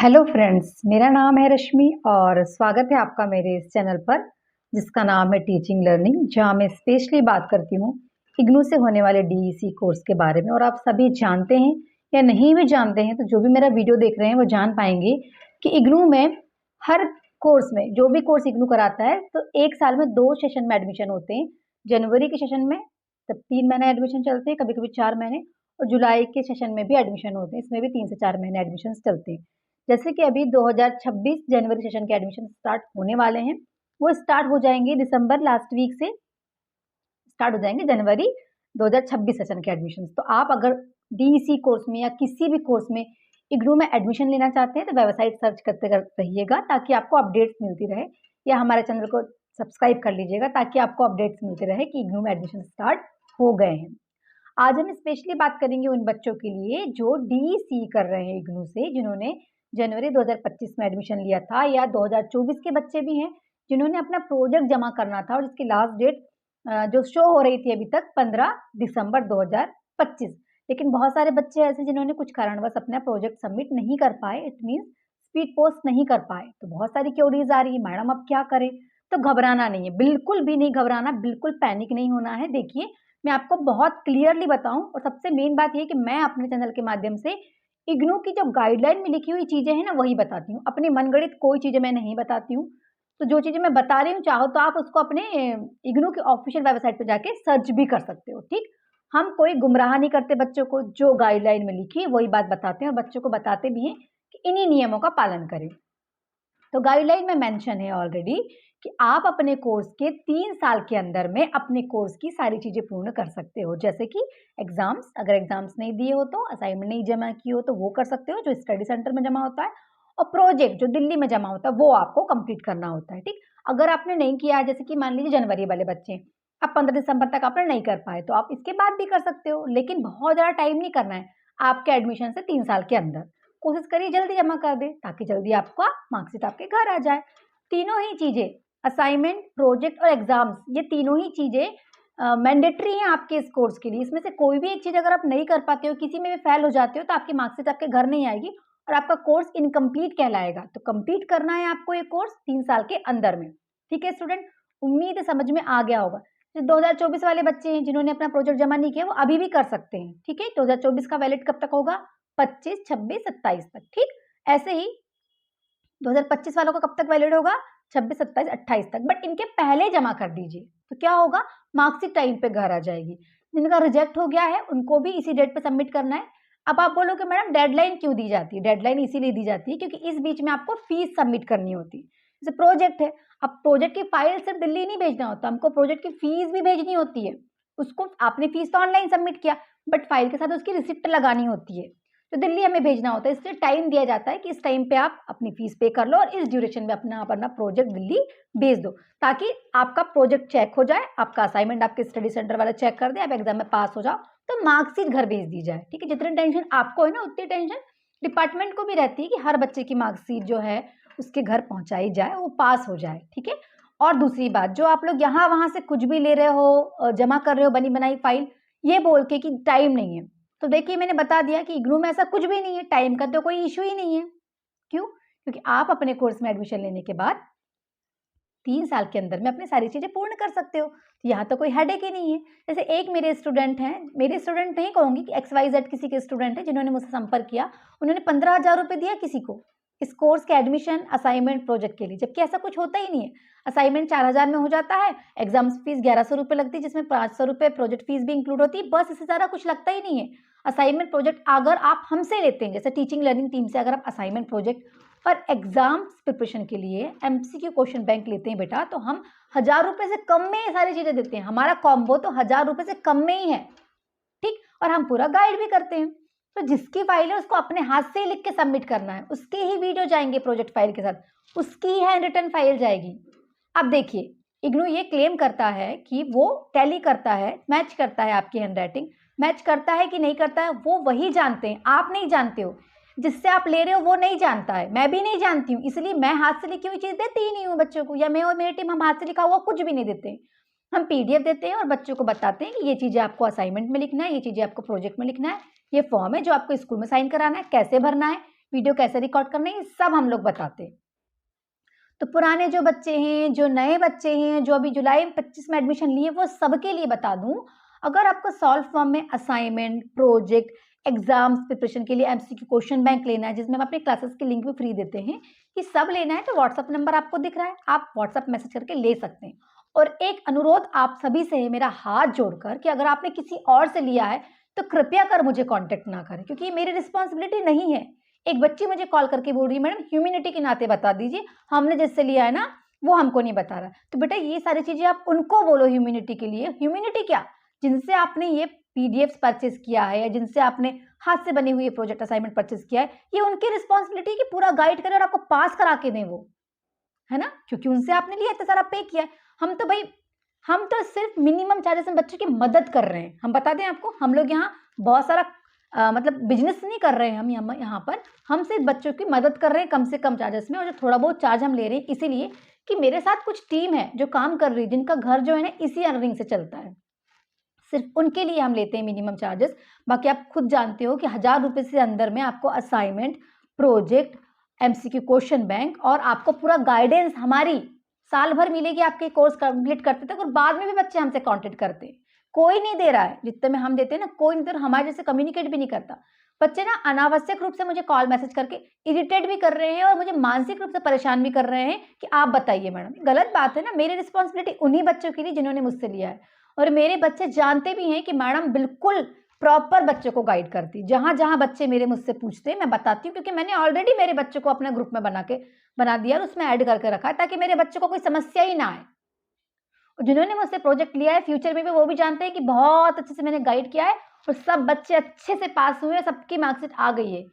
Hello friends, मेरा नाम है रश्मि और स्वागत है आपका मेरे इस चैनल पर जिसका नाम है टीचिंग लर्निंग, जहां मैं स्पेशली बात करती हूँ इग्नू से होने वाले डीईसी कोर्स के बारे में। और आप सभी जानते हैं या नहीं भी जानते हैं, तो जो भी मेरा वीडियो देख रहे हैं वो जान पाएंगे कि इग्नू में हर कोर्स में जो भी कोर्स इग्नू कराता है तो एक साल में 2 सेशन में एडमिशन होते हैं। जनवरी के सेशन में तब 3 महीने एडमिशन चलते हैं, कभी कभी 4 महीने, और जुलाई के सेशन में भी एडमिशन होते हैं, इसमें भी 3 से 4 महीने एडमिशन चलते हैं। जैसे कि अभी 2026 जनवरी सेशन के एडमिशन स्टार्ट होने वाले हैं, वो स्टार्ट हो जाएंगे दिसंबर लास्ट वीक से स्टार्ट हो जाएंगे जनवरी 2026 सेशन के एडमिशन। तो आप अगर डीईसी कोर्स में या किसी भी कोर्स में इग्नू में एडमिशन लेना चाहते हैं तो वेबसाइट सर्च करते रहिएगा ताकि आपको अपडेट्स मिलती रहे, या हमारे चैनल को सब्सक्राइब कर लीजिएगा ताकि आपको अपडेट्स मिलते रहे कि इग्नू में एडमिशन स्टार्ट हो गए हैं। आज हम स्पेशली बात करेंगे उन बच्चों के लिए जो डीईसी कर रहे हैं इग्नू से, जिन्होंने जनवरी 2025 में एडमिशन लिया था, या 2024 के बच्चे भी हैं जिन्होंने अपना प्रोजेक्ट जमा करना था और जिसकी लास्ट डेट जो शो हो रही थी अभी तक 15 दिसंबर 2025। लेकिन बहुत सारे बच्चे ऐसे जिन्होंने कुछ कारणवश अपना प्रोजेक्ट सबमिट नहीं कर पाए, इट मीन्स स्पीड पोस्ट नहीं कर पाए। तो बहुत सारी क्वेरीज आ रही है, मैडम अब क्या करें? तो घबराना नहीं है, बिल्कुल भी नहीं घबराना, बिल्कुल पैनिक नहीं होना है। देखिए, मैं आपको बहुत क्लियरली बताऊं, और सबसे मेन बात ये कि मैं अपने चैनल के माध्यम से इग्नू की जो गाइडलाइन में लिखी हुई चीजें हैं ना वही बताती हूँ, अपनी मनगढ़ंत कोई चीजें मैं नहीं बताती हूँ। तो जो चीजें मैं बता रही हूँ, चाहो तो आप उसको अपने इग्नू की ऑफिशियल वेबसाइट पे जाके सर्च भी कर सकते हो। ठीक, हम कोई गुमराह नहीं करते बच्चों को, जो गाइडलाइन में लिखी है वही बात बताते हैं और बच्चों को बताते भी हैं कि इन्हीं नियमों का पालन करें। तो गाइडलाइन में मेंशन है ऑलरेडी कि आप अपने कोर्स के 3 साल के अंदर में अपने कोर्स की सारी चीजें पूर्ण कर सकते हो, जैसे कि एग्जाम्स, अगर एग्जाम्स नहीं दिए हो तो, असाइनमेंट नहीं जमा की हो तो वो कर सकते हो जो स्टडी सेंटर में जमा होता है, और प्रोजेक्ट जो दिल्ली में जमा होता है वो आपको कंप्लीट करना होता है। ठीक, अगर आपने नहीं किया है, जैसे कि मान लीजिए जनवरी वाले बच्चे, अब 15 दिसंबर तक आपने नहीं कर पाए, तो आप इसके बाद भी कर सकते हो, लेकिन बहुत ज्यादा टाइम नहीं करना है। आपके एडमिशन से 3 साल के अंदर कोशिश करिए जल्दी जमा कर दे ताकि जल्दी आपका मार्कशीट आपके घर आ जाए। तीनों ही चीजें, असाइनमेंट, प्रोजेक्ट और एग्जाम्स, ये तीनों ही चीजें मैंडेटरी हैं आपके इस कोर्स के लिए। इसमें से कोई भी एक चीज अगर आप नहीं कर पाते हो, किसी में भी फेल हो जाते हो, तो आपकी मार्कशीट आपके घर नहीं आएगी और आपका कोर्स इनकम्प्लीट कहलाएगा। तो कंप्लीट करना है आपको ये कोर्स 3 साल के अंदर में। ठीक है स्टूडेंट, उम्मीद है समझ में आ गया होगा। जो 2024 वाले बच्चे हैं जिन्होंने अपना प्रोजेक्ट जमा नहीं किया, वो अभी भी कर सकते हैं। ठीक है, 2024 का वैलिड कब तक होगा? 25, 26, 27 तक। ठीक, ऐसे ही 2025 वालों का कब तक वैलिड होगा? 26, 27, 28 तक। बट इनके पहले जमा कर दीजिए तो क्या होगा, मार्कशीट टाइम पे घर आ जाएगी। जिनका रिजेक्ट हो गया है उनको भी इसी डेट पे सबमिट करना है। अब आप बोलोगे मैडम डेडलाइन क्यों दी जाती है? डेडलाइन इसीलिए दी जाती है क्योंकि इस बीच में आपको फीस सबमिट करनी होती है। जैसे प्रोजेक्ट है, अब प्रोजेक्ट की फाइल सिर्फ दिल्ली नहीं भेजना होता, हमको प्रोजेक्ट की फीस भी भेजनी होती है। उसको आपने फीस तो ऑनलाइन सबमिट किया, बट फाइल के साथ उसकी रिसिप्ट लगानी होती है, तो दिल्ली हमें भेजना होता है। इसलिए टाइम दिया जाता है कि इस टाइम पे आप अपनी फीस पे कर लो और इस ड्यूरेशन में अपना प्रोजेक्ट दिल्ली भेज दो, ताकि आपका प्रोजेक्ट चेक हो जाए, आपका असाइनमेंट आपके स्टडी सेंटर वाला चेक कर दे, आप एग्जाम में पास हो जाओ तो मार्कशीट घर भेज दी जाए। ठीक है, जितनी टेंशन आपको है ना उतनी टेंशन डिपार्टमेंट को भी रहती है कि हर बच्चे की मार्कशीट जो है उसके घर पहुंचाई जाए, वो पास हो जाए। ठीक है, और दूसरी बात, जो आप लोग यहाँ वहां से कुछ भी ले रहे हो, जमा कर रहे हो बनी बनाई फाइल, ये बोल के कि टाइम नहीं है, तो देखिए मैंने बता दिया कि इग्नू में ऐसा कुछ भी नहीं है, टाइम का तो कोई इशू ही नहीं है। क्यों? क्योंकि आप अपने कोर्स में एडमिशन लेने के बाद 3 साल के अंदर में अपनी सारी चीजें पूर्ण कर सकते हो, तो यहाँ तो कोई हेडेक ही नहीं है। जैसे एक मेरे स्टूडेंट हैं, मेरे स्टूडेंट नहीं कहूंगी कि XYZ किसी के स्टूडेंट है जिन्होंने मुझसे संपर्क किया, उन्होंने 15,000 रुपए दिया किसी को इस कोर्स के एडमिशन, असाइनमेंट, प्रोजेक्ट के लिए, जबकि ऐसा कुछ होता ही नहीं है। असाइनमेंट 4,000 में हो जाता है, एग्जाम फीस 1,100 रुपए लगती है जिसमें 500 रुपए प्रोजेक्ट फीस भी इंक्लूड होती है, बस इससे ज्यादा कुछ लगता ही नहीं है। असाइनमेंट प्रोजेक्ट अगर आप हमसे लेते हैं, जैसे टीचिंग लर्निंग टीम से अगर आप असाइनमेंट प्रोजेक्ट पर एग्जाम प्रिपरेशन के लिए MCQ क्वेश्चन बैंक लेते हैं बेटा, तो हम 1,000 रुपए से कम में ये सारी चीजें देते हैं। हमारा कॉम्बो तो 1,000 रुपए से कम में ही है। ठीक, और हम पूरा गाइड भी करते हैं। तो जिसकी फाइल है उसको अपने हाथ से ही लिख के सबमिट करना है, उसके ही वीडियो जाएंगे प्रोजेक्ट फाइल के साथ, उसकी ही हैंड रिटन फाइल जाएगी। अब देखिए, इग्नू ये क्लेम करता है कि वो टैली करता है, मैच करता है, आपकी हैंड राइटिंग मैच करता है कि नहीं करता है वो वही जानते हैं, आप नहीं जानते हो। जिससे आप ले रहे हो वो नहीं जानता है, मैं भी नहीं जानती हूँ, इसलिए मैं हाथ से लिखी हुई चीज देती ही नहीं हूँ बच्चों को, या मैं और मेरी टीम हम हाथ से लिखा हुआ कुछ भी नहीं देते। हम PDF देते हैं और बच्चों को बताते हैं कि ये चीजें आपको असाइनमेंट में लिखना है, ये चीजें आपको प्रोजेक्ट में लिखना है, ये फॉर्म है जो आपको स्कूल में साइन कराना है, कैसे भरना है, वीडियो कैसे रिकॉर्ड करना है, ये सब हम लोग बताते हैं। तो पुराने जो बच्चे हैं, जो नए बच्चे हैं, जो अभी जुलाई 25 में एडमिशन लिए, वो सबके लिए बता दूं, अगर आपको सॉल्व फॉर्म में असाइनमेंट, प्रोजेक्ट, एग्जाम्स प्रिपरेशन के लिए एमसीक्यू क्वेश्चन बैंक लेना है, जिसमें हम अपने क्लासेस के लिंक भी फ्री देते हैं, ये सब लेना है, तो व्हाट्सअप नंबर आपको दिख रहा है, आप व्हाट्सअप मैसेज करके ले सकते हैं। और एक अनुरोध आप सभी से है मेरा हाथ जोड़कर, कि अगर आपने किसी और से लिया है तो कृपया कर मुझे कांटेक्ट ना करें, क्योंकि ये मेरी रिस्पॉन्सिबिलिटी नहीं है। एक बच्ची मुझे कॉल करके बोल रही है, मैडम ह्यूमैनिटी के नाते बता दीजिए, हमने जिससे लिया है ना वो हमको नहीं बता रहा। तो बेटा ये सारी चीजें आप उनको बोलो ह्यूमैनिटी के लिए। ह्यूमैनिटी क्या, जिनसे आपने ये पीडीएफ परचेज किया है या जिनसे आपने हाथ से बनी हुई प्रोजेक्ट असाइनमेंट परचेज किया है, ये उनकी रिस्पॉन्सिबिलिटी की पूरा गाइड करें और आपको पास करा के दें वो, है ना, क्योंकि उनसे आपने लिया इतना सारा पे किया है। हम तो सिर्फ मिनिमम चार्जेस में बच्चों की मदद कर रहे हैं। हम बता दें आपको, हम लोग यहाँ बहुत सारा मतलब बिजनेस नहीं कर रहे हैं, हम यहाँ पर हम सिर्फ बच्चों की मदद कर रहे हैं कम से कम चार्जेस में। और जो थोड़ा बहुत चार्ज हम ले रहे हैं इसीलिए कि मेरे साथ कुछ टीम है जो काम कर रही है, जिनका घर जो है ना इसी अर्निंग से चलता है, सिर्फ उनके लिए हम लेते हैं मिनिमम चार्जेस। बाकी आप खुद जानते हो कि 1000 रुपये से अंदर में आपको assignment, project, MCQ question bank और आपको पूरा गाइडेंस हमारी साल भर मिलेगी। आपके कोर्स कंप्लीट करते तक, और बाद में भी बच्चे हमसे कांटेक्ट करते हैं, कोई नहीं दे रहा है जितने में हम देते हैं ना, कोई नहीं दे रहा, हमारे जैसे कम्युनिकेट भी नहीं करता। बच्चे ना अनावश्यक रूप से मुझे कॉल मैसेज करके इरिटेट भी कर रहे हैं और मुझे मानसिक रूप से परेशान भी कर रहे हैं कि आप बताइए मैडम। गलत बात है ना, मेरी रिस्पॉन्सिबिलिटी उन्हीं बच्चों के लिए जिन्होंने मुझसे लिया है, और मेरे बच्चे जानते भी हैं कि मैडम बिल्कुल प्रॉपर बच्चों को गाइड करती, जहां जहां बच्चे मेरे मुझसे पूछते हैं मैं बताती हूँ, क्योंकि मैंने ऑलरेडी मेरे बच्चों को अपने ग्रुप में बना दिया और उसमें ऐड करके रखा है, ताकि मेरे बच्चों को कोई समस्या ही ना आए। और जिन्होंने मुझसे प्रोजेक्ट लिया है फ्यूचर में भी वो भी जानते हैं कि बहुत अच्छे से मैंने गाइड किया है और सब बच्चे अच्छे से पास हुए, सबकी मार्कशीट आ गई है।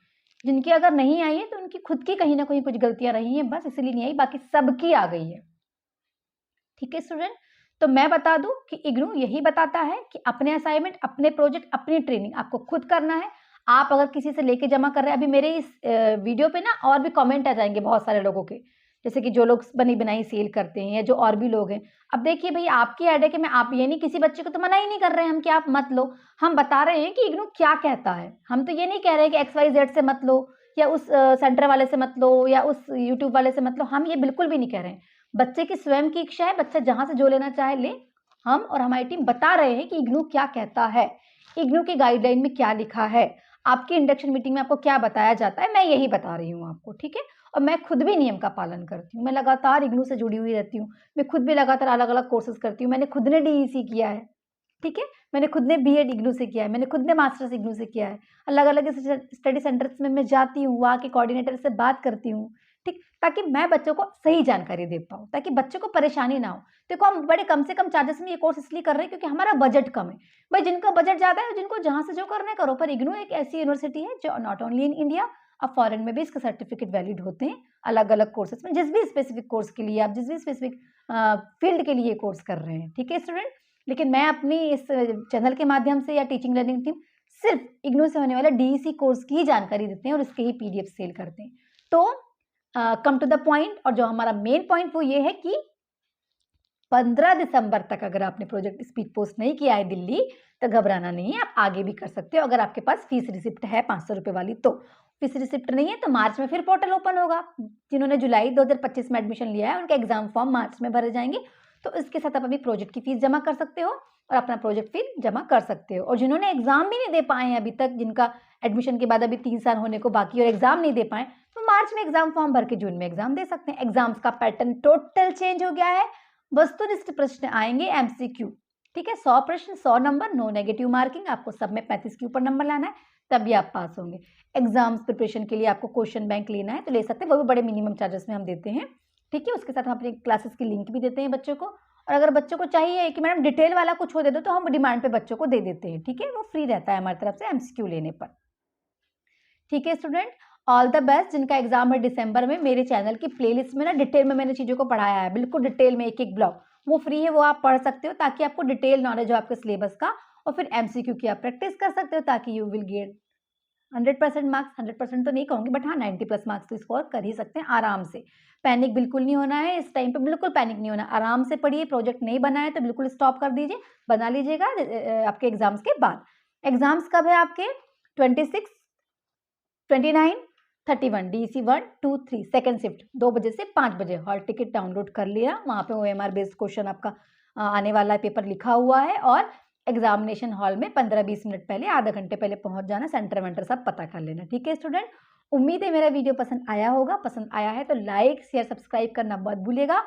जिनकी अगर नहीं आई है तो उनकी खुद की कहीं ना कहीं कुछ गलतियां रही हैं, बस इसलिए नहीं आई, बाकी सबकी आ गई है। ठीक है स्टूडेंट, तो मैं बता दूं कि इग्नू यही बताता है कि अपने असाइनमेंट, अपने प्रोजेक्ट, अपनी ट्रेनिंग आपको खुद करना है। आप अगर किसी से लेके जमा कर रहे हैं, अभी मेरे इस वीडियो पे ना और भी कमेंट आ जाएंगे बहुत सारे लोगों के, जैसे कि जो लोग बनी बनाई सेल करते हैं या जो और भी लोग हैं। अब देखिए भाई, आपकी ऐड है कि मैं आप ये नहीं, किसी बच्चे को तो मना ही नहीं कर रहे हैं हम कि आप मत लो, हम बता रहे हैं कि इग्नू क्या कहता है। हम तो ये नहीं कह रहे हैं कि XYZ से मत लो या उस सेंटर वाले से मत लो या उस यूट्यूब वाले से मत लो, हम ये बिल्कुल भी नहीं कह रहे हैं। बच्चे की स्वयं की इच्छा है, बच्चा जहां से जो लेना चाहे ले। हम और हमारी टीम बता रहे हैं कि इग्नू क्या कहता है, इग्नू की गाइडलाइन में क्या लिखा है, आपकी इंडक्शन मीटिंग में आपको क्या बताया जाता है, मैं यही बता रही हूँ आपको। ठीक है, और मैं खुद भी नियम का पालन करती हूँ, मैं लगातार इग्नू से जुड़ी हुई रहती हूँ, मैं खुद भी लगातार अलग अलग कोर्सेज करती हूँ। मैंने खुद ने डीईसी किया है, ठीक है, मैंने खुद ने बीएड इग्नू से किया है, मैंने खुद ने मास्टर्स इग्नू से किया है। अलग अलग स्टडी सेंटर्स में मैं जाती हूँ, वहाँ के कोऑर्डिनेटर से बात करती हूँ, ठीक, ताकि मैं बच्चों को सही जानकारी दे पाऊँ, ताकि बच्चों को परेशानी ना हो। देखो, हम बड़े कम से कम चार्जेस में ये कोर्स इसलिए कर रहे हैं क्योंकि हमारा बजट कम है। भाई जिनका बजट ज्यादा है, जिनको जहां से जो करना है करो, पर इग्नू एक ऐसी यूनिवर्सिटी है जो नॉट ओनली इन इंडिया, अब फॉरेन में भी इसके सर्टिफिकेट वैलिड होते हैं अलग अलग कोर्सेज में, जिस भी स्पेसिफिक कोर्स के लिए आप जिस भी स्पेसिफिक फील्ड के लिए कोर्स कर रहे हैं। ठीक है स्टूडेंट, लेकिन मैं अपनी इस चैनल के माध्यम से या टीचिंग लर्निंग टीम सिर्फ इग्नू से होने वाला डीईसी कोर्स की ही जानकारी देते हैं और इसके ही पीडीएफ सेल करते हैं। तो कम टू द पॉइंट, और जो हमारा मेन पॉइंट वो ये है कि 15 दिसंबर तक अगर आपने प्रोजेक्ट स्पीड पोस्ट नहीं किया है दिल्ली, तो घबराना नहीं है, आप आगे भी कर सकते हो। अगर आपके पास फीस रिसिप्ट है 500 रुपए वाली, तो फीस रिसिप्ट नहीं है तो मार्च में फिर पोर्टल ओपन होगा। जिन्होंने जुलाई 2025 में एडमिशन लिया है उनके एग्जाम फॉर्म मार्च में भरे जाएंगे, तो इसके साथ आप अभी प्रोजेक्ट की फीस जमा कर सकते हो और अपना प्रोजेक्ट फीस जमा कर सकते हो। और जिन्होंने एग्जाम भी नहीं दे पाए हैं अभी तक, जिनका एडमिशन के बाद अभी 3 साल होने को बाकी और एग्जाम नहीं दे पाए, तो मार्च में एग्जाम फॉर्म भर के जून में एग्जाम दे सकते हैं। एग्जाम्स का पैटर्न टोटल चेंज हो गया है, वस्तुनिष्ठ प्रश्न आएंगे एमसीक्यू, ठीक है, 100 प्रश्न 100 नंबर, नो नेगेटिव मार्किंग, आपको सब में 35 के ऊपर नंबर लाना है तभी आप पास होंगे। एग्जाम्स प्रिपरेशन के लिए आपको क्वेश्चन बैंक लेना है तो ले सकते हैं, वो भी बड़े मिनिमम चार्जेस में हम देते हैं। ठीक है, उसके साथ हम अपनी क्लासेस की लिंक भी देते हैं बच्चों को, और अगर बच्चों को चाहिए कि मैडम डिटेल वाला कुछ हो दे दो तो हम डिमांड पे बच्चों को दे देते हैं। ठीक है, वो फ्री रहता है हमारी तरफ से एमसीक्यू लेने पर। ठीक है स्टूडेंट, ऑल द बेस्ट। जिनका एग्जाम है दिसंबर में, मेरे चैनल की प्लेलिस्ट में ना डिटेल में मैंने चीज़ों को पढ़ाया है, बिल्कुल डिटेल में, एक एक ब्लॉक वो फ्री है, वो आप पढ़ सकते हो ताकि आपको डिटेल नॉलेज हो आपके सिलेबस का, और फिर एमसीक्यू की आप प्रैक्टिस कर सकते हो ताकि यू विल गेट 100% मार्क्स। 100% तो नहीं कहूँगी, बट हाँ 90+ मार्क्स तो स्कोर कर ही सकते हैं आराम से। पैनिक बिल्कुल नहीं होना है इस टाइम पे, बिल्कुल पैनिक नहीं होना, आराम से पढ़िए। प्रोजेक्ट नहीं बना है तो बिल्कुल स्टॉप कर दीजिए, बना लीजिएगा आपके एग्जाम्स के बाद। एग्जाम्स कब है आपके? 26, 29, 31 DEC 1 2 3 सेकेंड शिफ्ट 2 बजे से 5 बजे हॉल टिकट डाउनलोड कर लिया। वहाँ पे OMR बेस्ड क्वेश्चन आपका आने वाला है, पेपर लिखा हुआ है। और एग्जामिनेशन हॉल में 15-20 मिनट पहले, आधा घंटे पहले पहुंच जाना, सेंटर वेंटर सब पता कर लेना। ठीक है स्टूडेंट, उम्मीद है मेरा वीडियो पसंद आया होगा। पसंद आया है तो लाइक शेयर सब्सक्राइब करना मत भूलिएगा।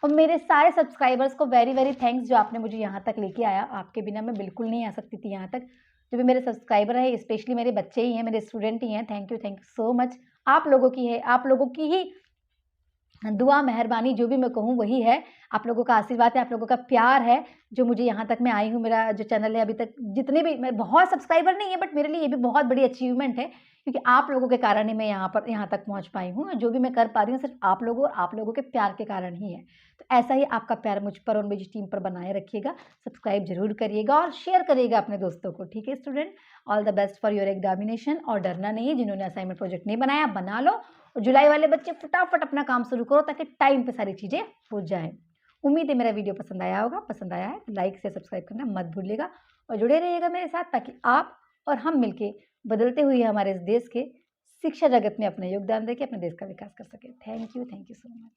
और मेरे सारे सब्सक्राइबर्स को वेरी वेरी थैंक्स, जो आपने मुझे यहाँ तक लेके आया। आपके बिना मैं बिल्कुल नहीं आ सकती थी यहाँ तक। जो भी मेरे सब्सक्राइबर है, स्पेशली मेरे बच्चे ही हैं, मेरे स्टूडेंट ही हैं, थैंक यू सो मच। आप लोगों की है, आप लोगों की ही दुआ मेहरबानी, जो भी मैं कहूँ वही है। आप लोगों का आशीर्वाद है, आप लोगों का प्यार है, जो मुझे यहाँ तक मैं आई हूँ। मेरा जो चैनल है, अभी तक जितने भी, मैं बहुत सब्सक्राइबर नहीं है, बट मेरे लिए ये भी बहुत बड़ी अचीवमेंट है, क्योंकि आप लोगों के कारण ही मैं यहाँ तक पहुँच पाई हूँ। जो भी मैं कर पा रही हूँ, सिर्फ आप लोगों और आप लोगों के प्यार के कारण ही है। तो ऐसा ही आपका प्यार मुझ पर और मेरी टीम पर बनाए रखिएगा। सब्सक्राइब जरूर करिएगा और शेयर करिएगा अपने दोस्तों को। ठीक है student, all the best for your examination. और डरना नहीं है, जिन्होंने असाइनमेंट प्रोजेक्ट नहीं बनाया बना लो। और जुलाई वाले बच्चे फटाफट अपना काम शुरू करो, ताकि टाइम पे सारी चीज़ें हो जाए। उम्मीद है मेरा वीडियो पसंद आया होगा। पसंद आया है तो लाइक से सब्सक्राइब करना मत भूलिएगा और जुड़े रहिएगा मेरे साथ, ताकि आप और हम मिलके बदलते हुए हमारे इस देश के शिक्षा जगत में अपना योगदान देके अपने देश का विकास कर सके। Thank you so much.